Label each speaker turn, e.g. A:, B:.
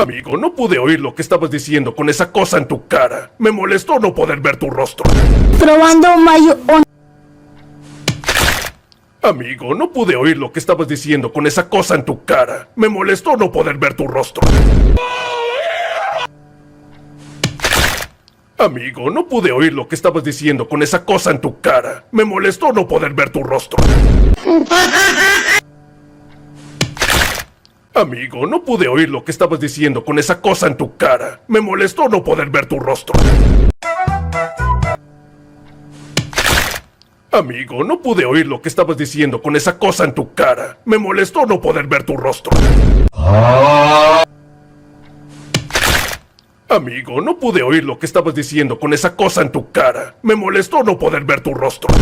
A: Amigo, no pude oír lo que estabas diciendo con esa cosa en tu cara. Me molestó no poder ver tu rostro.
B: Probando mayo...
A: Amigo, no pude oír lo que estabas diciendo con esa cosa en tu cara. Me molestó no poder ver tu rostro. Amigo, no pude oír lo que estabas diciendo con esa cosa en tu cara. Me molestó no poder ver tu rostro. Amigo, no pude oír lo que estabas diciendo con esa cosa en tu cara. Me molestó no poder ver tu rostro. Amigo, no pude oír lo que estabas diciendo con esa cosa en tu cara. Me molestó no poder ver tu rostro. Amigo, no pude oír lo que estabas diciendo con esa cosa en tu cara. Me molestó no poder ver tu rostro.